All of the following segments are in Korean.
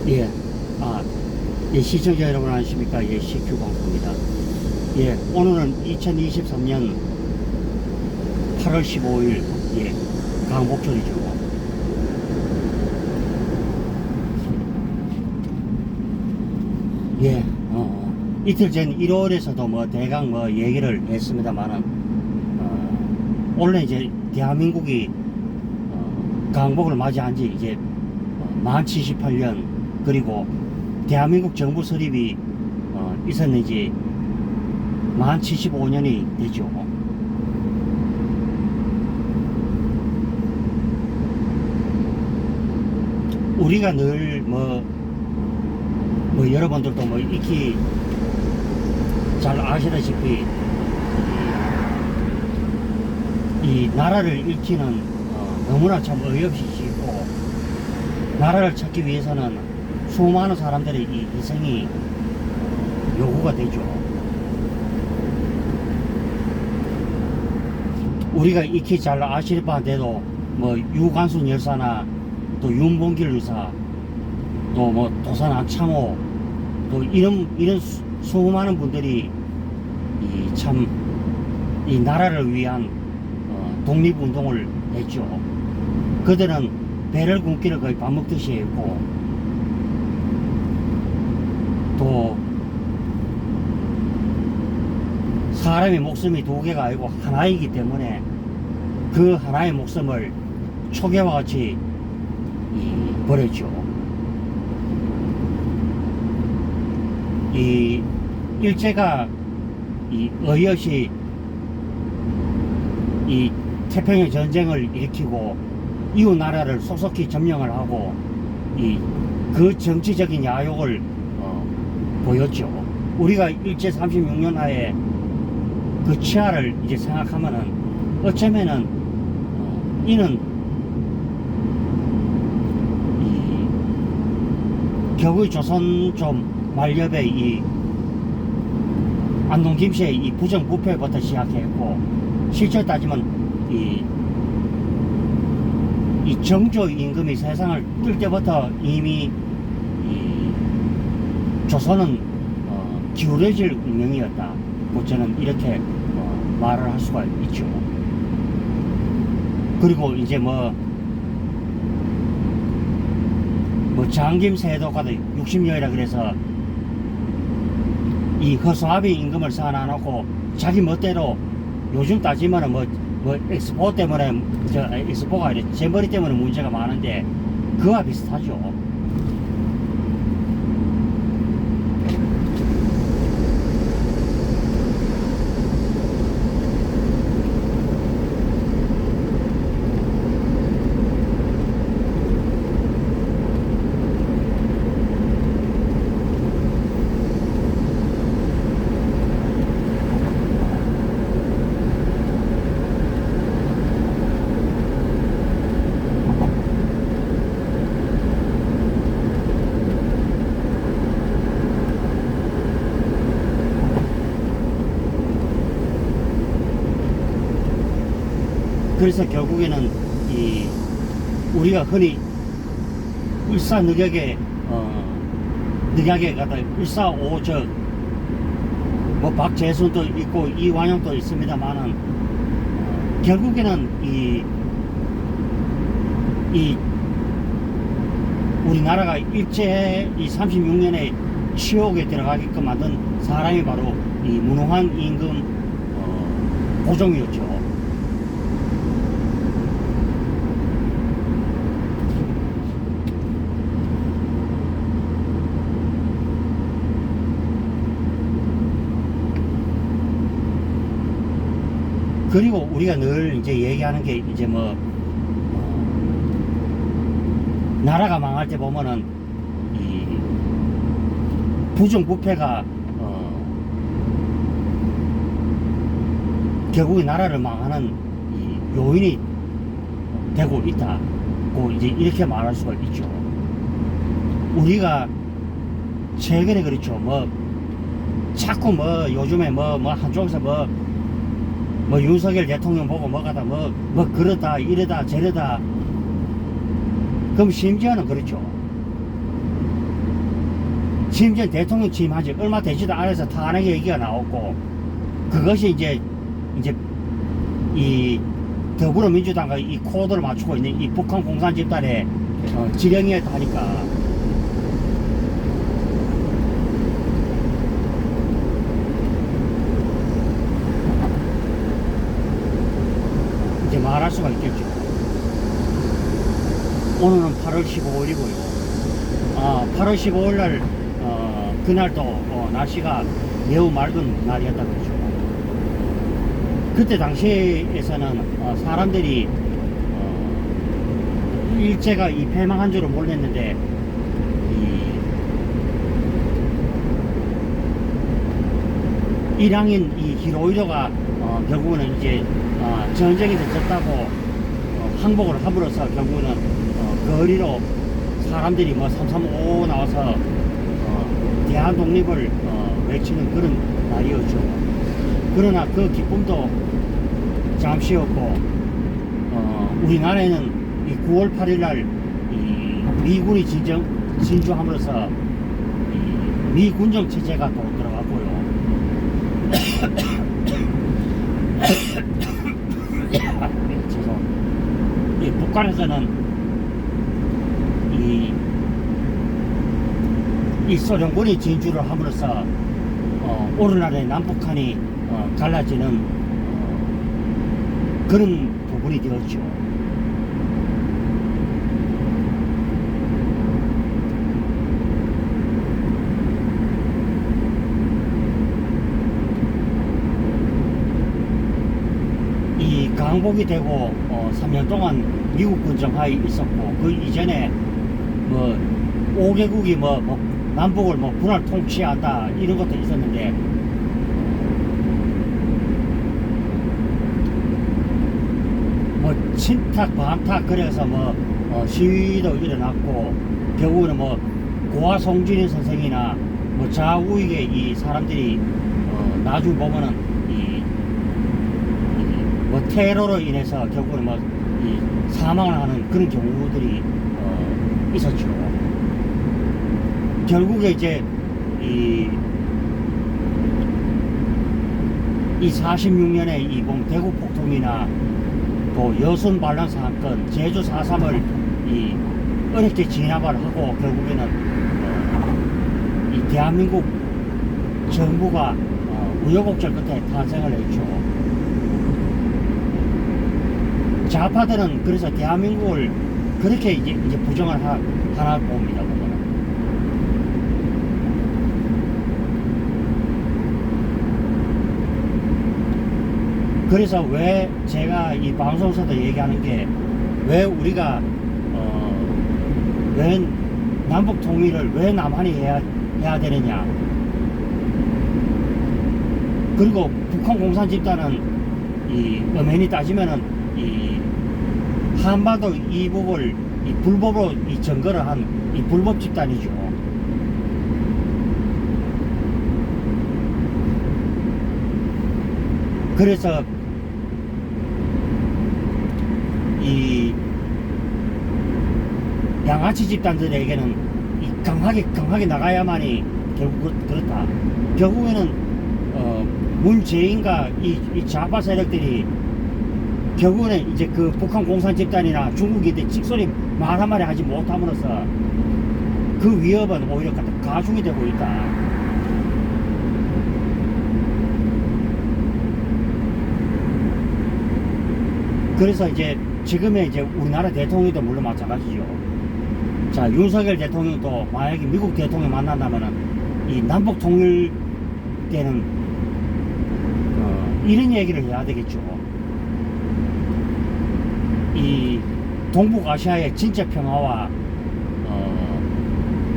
예, 아, 예, 시청자 여러분 안녕하십니까? 예, CQ방송입니다. 예, 오늘은 2023년 8월 15일, 예, 강복절이죠. 예, 이틀 전 1월에서도 뭐 대강 뭐 얘기를 했습니다만은, 원래 이제 대한민국이, 강복을 맞이한 지 이제 만 78년, 그리고 대한민국 정부 설립이 있었는지 만 75년이 되죠. 우리가 늘 여러분들도 뭐 익히 잘 아시다시피 이 나라를 잃기는 너무나 참 어이없이 쉽고, 나라를 찾기 위해서는 수많은 사람들의 이 희생이 요구가 되죠. 우리가 익히 잘 아실 바인데도 뭐 유관순 열사나 또 윤봉길 의사, 또 뭐 도산 안창호, 또 이런 수많은 분들이 이 나라를 위한 독립운동을 했죠. 그들은 배를 굶기를 거의 밥 먹듯이 했고, 또 사람의 목숨이 두 개가 아니고 하나이기 때문에 그 하나의 목숨을 초계와 같이 버렸죠. 이 일제가 어이없이 이 태평양 전쟁을 일으키고 이웃 나라를 속속히 점령을 하고 그 정치적인 야욕을 보였죠. 우리가 일제 36년 하에 그 치하를 이제 생각하면은 어쩌면은 이는 겨우 조선 좀 말렵의 이 안동 김씨의 이 부정부패부터 시작했고, 실제 따지면 이 정조 임금이 세상을 뜰 때부터 이미 조선은 기울어질 운명이었다고 저는 이렇게 말을 할 수가 있죠. 그리고 이제 뭐 장김세도가도 60년이라 그래서 이 허수아비 임금을 쌓아놓고 자기 멋대로, 요즘 따지면은 뭐 엑스포 때문에, 엑스포가 아니라 제 머리 때문에 문제가 많은데 그와 비슷하죠. 그래서 결국에는 우리가 흔히 일사늑약에 가다 일사오적, 뭐 박재순도 있고 이완용도 있습니다만은 결국에는 우리나라가 일제 이 36년에 치욕에 들어가게끔 만든 사람이 바로 이 문홍환 임금 보종이었죠. 그리고 우리가 늘 이제 얘기하는 게 이제 나라가 망할 때 보면은 부정부패가 결국에 나라를 망하는 요인이 되고 있다고 이제 이렇게 말할 수가 있죠. 우리가 최근에 그렇죠. 자꾸 요즘에 한쪽에서 윤석열 대통령 보고 뭐가다 그러다 이러다 저러다. 그럼 심지어는 그렇죠. 심지어 대통령 취임한 지 얼마 되지도 않아서 탄핵 얘기가 나왔고, 그것이 이제 이 더불어민주당과 이 코드를 맞추고 있는 이 북한 공산 집단의 지령이었다 하니까, 이제 말할 수가 있겠죠. 오늘은 8월 15일이고요. 8월 15일 날, 그날도 날씨가 매우 맑은 날이었다 그러죠. 그때 당시에서는 사람들이 일제가 이 패망한 줄을 몰랐는데, 일항인 이 히로히로가 결국은 이제 전쟁에서 졌다고 항복을 함으로써 결국은 거리로 사람들이 뭐 335 나와서 대한 독립을 외치는 그런 날이었죠. 그러나 그 기쁨도 잠시였고, 우리나라에는 이 9월 8일 날 미군이 진주함으로써 미 군정 체제가 또 들어갔고요. 죄송합니다. 이 북한에서는 이 소련군이 진주를 함으로써 오늘날의 남북한이 갈라지는 그런 부분이 되었죠. 이 강복이 되고 3년 동안 미국 군정하에 있었고, 그 이전에 뭐 5개국이 뭐 남북을 뭐 분할 통치한다 이런 것도 있었는데, 뭐 친탁 반탁 그래서 뭐 시위도 일어났고, 결국은 뭐 고아 송진희 선생이나 뭐 자우익의 이 사람들이 나중에 보면은 뭐 테러로 인해서 결국은 뭐 사망을 하는 그런 경우들이 있었죠. 결국에 이제 이 46년에 이 대구 폭동이나 또 여순 반란 사건, 제주 4.3을 어렵게 진압을 하고, 결국에는 이 대한민국 정부가 우여곡절 끝에 탄생을 했죠. 좌파들은 그래서 대한민국을 그렇게 이제 부정을 하나 봅니다, 보면은. 그래서 왜 제가 이 방송에서도 얘기하는 게, 왜 우리가 왜 남북 통일을 왜 남한이 해야 되느냐. 그리고 북한 공산 집단은 엄연히 따지면은 한반도 이북을 불법으로 점거를 한 불법 집단이죠. 그래서 양아치 집단들에게는 강하게 나가야만이 결국 그렇다. 결국에는 문재인과 이 좌파 세력들이 결국에는 이제 그 북한 공산 집단이나 중국인들 찍소리 말 한마디 하지 못함으로써 그 위협은 오히려 가중이 되고 있다. 그래서 이제 지금의 이제 우리나라 대통령도 물론 마찬가지죠. 자, 윤석열 대통령도 만약에 미국 대통령 만난다면은 이 남북 통일 때는 이런 얘기를 해야 되겠죠. 이 동북아시아의 진짜 평화와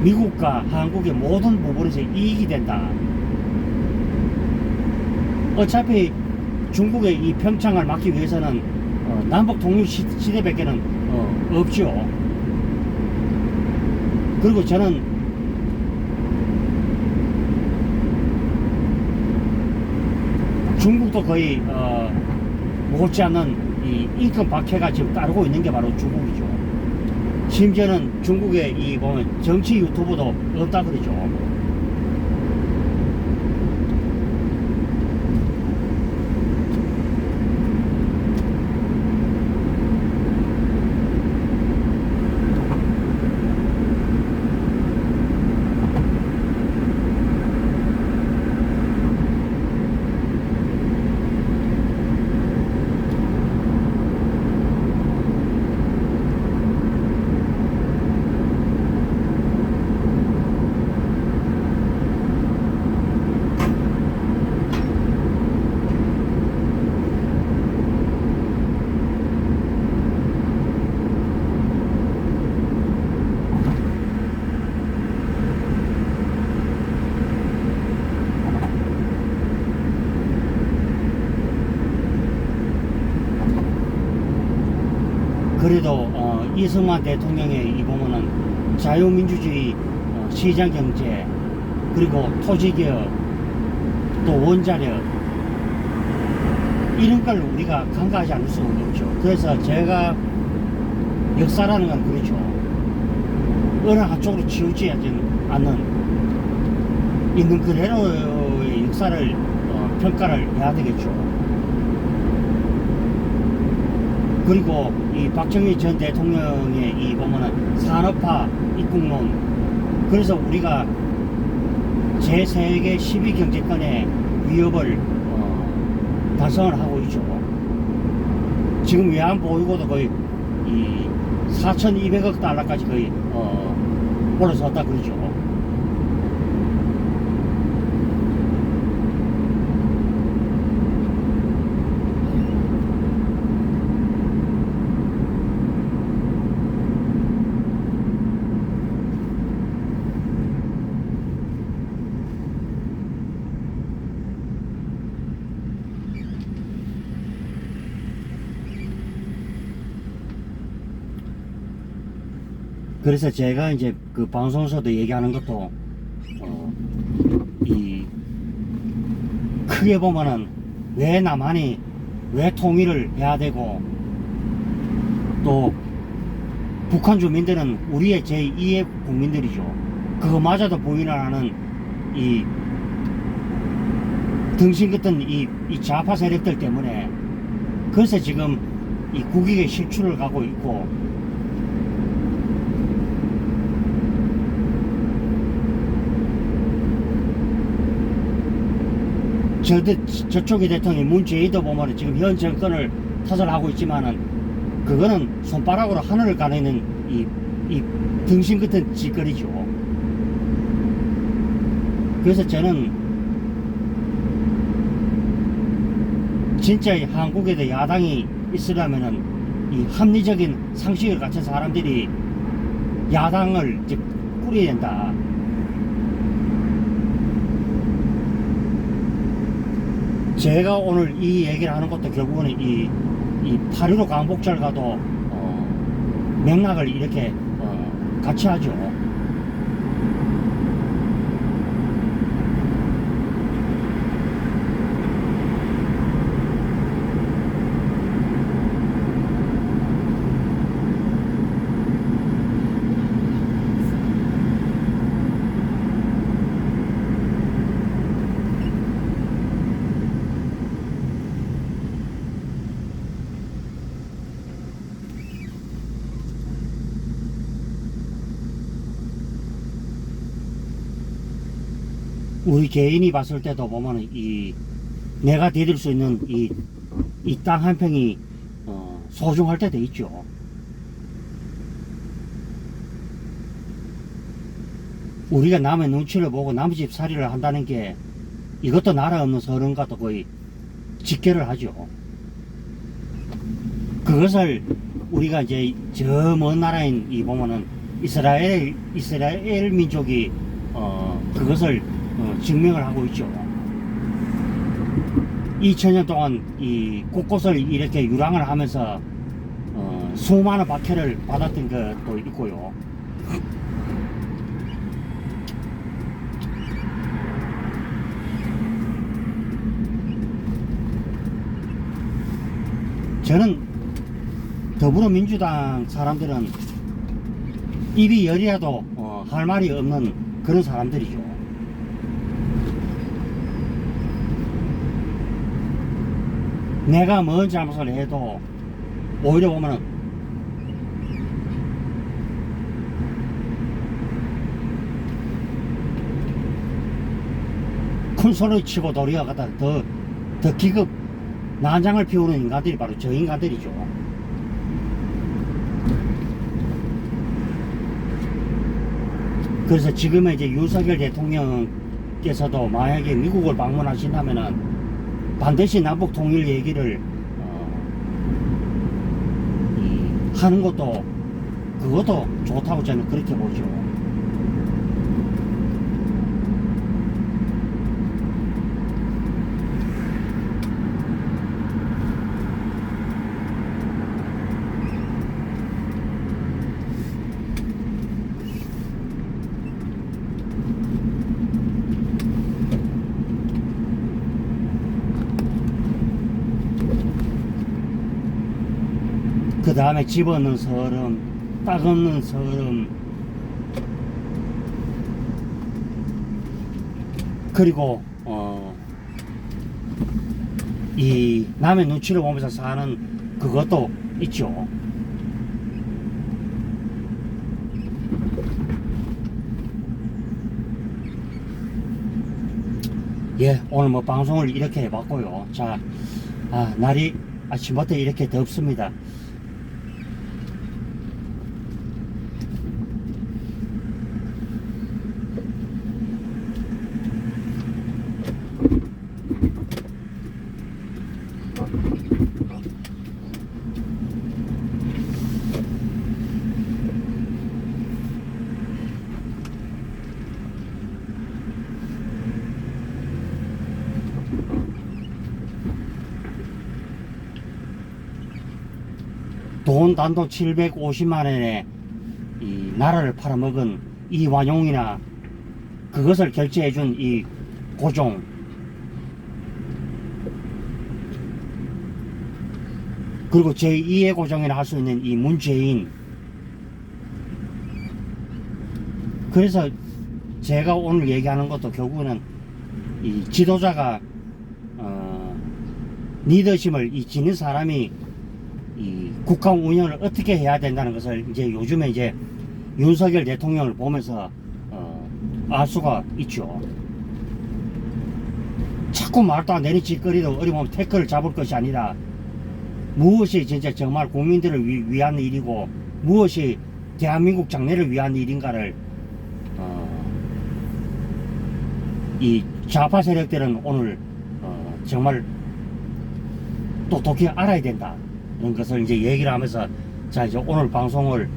미국과 한국의 모든 부분에서 이익이 된다. 어차피 중국의 이 평창을 막기 위해서는 남북 통일 시대밖에는 없죠. 그리고 저는 중국도 거의 못지않는 이 인권 박해가 지금 따르고 있는 게 바로 중국이죠. 심지어는 중국에 보면 정치 유튜브도 없다 그러죠. 이승만 대통령의 이 보면은 자유민주주의 시장경제 그리고 토지개혁 또 원자력 이런 걸 우리가 간과하지 않을 수가 없죠. 그래서 제가 역사라는 건 그렇죠. 어느 한쪽으로 치우지 않는 있는 그대로의 역사를 평가를 해야 되겠죠. 그리고 이 박정희 전 대통령의 이 보면은 산업화 입국론 그래서 우리가 제3계 12경제권의 위협을 달성을 하고 있죠. 지금 외환보유고도 거의 이 4,200억 달러까지 거의 올라섰다 그러죠. 그래서 제가 이제 그 방송에서도 얘기하는 것도 이 크게 보면은 왜 남한이 왜 통일을 해야 되고 또 북한 주민들은 우리의 제2의 국민들이죠. 그거마저도 부인을 하는 이 등신 같은 이 좌파 세력들 때문에 그래서 지금 이 국익의 실추를 가고 있고 저쪽의 대통령 문재인도 보면 지금 현 정권을 탓을 하고 있지만은 그거는 손바닥으로 하늘을 가리는 이 등신 같은 짓거리죠. 그래서 저는 진짜 한국에도 야당이 있으려면은 이 합리적인 상식을 갖춘 사람들이 야당을 이제 꾸려야 된다. 제가 오늘 이 얘기를 하는 것도 결국은 이 8.15 광복절과도 맥락을 이렇게 같이 하죠. 우리 개인이 봤을 때도 보면은 내가 디딜 수 있는 이 땅 한 평이 소중할 때도 있죠. 우리가 남의 눈치를 보고 남의 집 살이를 한다는 게 이것도 나라 없는 서른과도 거의 직결을 하죠. 그것을 우리가 이제 저 먼 나라인 이 보면은 이스라엘 민족이 그것을 증명을 하고 있죠. 2000년 동안 이 곳곳을 이렇게 유랑을 하면서 수많은 박해를 받았던 것도 있고요. 저는 더불어민주당 사람들은 입이 열이라도 할 말이 없는 그런 사람들이죠. 내가 뭔 잘못을 해도 오히려 보면은 큰 소리 치고 도리어 갖다 더 기급 난장을 피우는 인간들이 바로 저 인간들이죠. 그래서 지금의 이제 윤석열 대통령께서도 만약에 미국을 방문하신다면은 반드시 남북 통일 얘기를 하는 것도 그것도 좋다고 저는 그렇게 보죠. 그 다음에 집어넣는 서름, 딱 없는 서름, 그리고 이 남의 눈치를 보면서 사는 그것도 있죠. 예, 오늘 뭐 방송을 이렇게 해봤고요. 자, 날이 아침부터 이렇게 덥습니다. 돈 단돈 750만 원에 이 나라를 팔아먹은 이완용이나 그것을 결제해준 이 고종, 그리고 제2의 고종이라 할 수 있는 이 문재인. 그래서 제가 오늘 얘기하는 것도 결국은 이 지도자가 리더십을 이 지닌 사람이 이 국가 운영을 어떻게 해야 된다는 것을 이제 요즘에 이제 윤석열 대통령을 보면서 알 수가 있죠. 자꾸 말도 안 되는 짓거리도 어려우면 태클을 잡을 것이 아니라 무엇이 진짜 정말 국민들을 위한 일이고 무엇이 대한민국 장래를 위한 일인가를 이 좌파 세력들은 오늘 정말 똑똑히 알아야 된다, 이런 것을 이제 얘기를 하면서, 자, 이제 오늘 방송을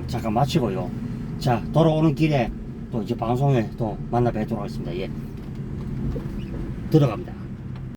잠깐 마치고요. 자, 돌아오는 길에 또 이제 방송에 또 만나 뵙도록 하겠습니다. 예, 들어갑니다.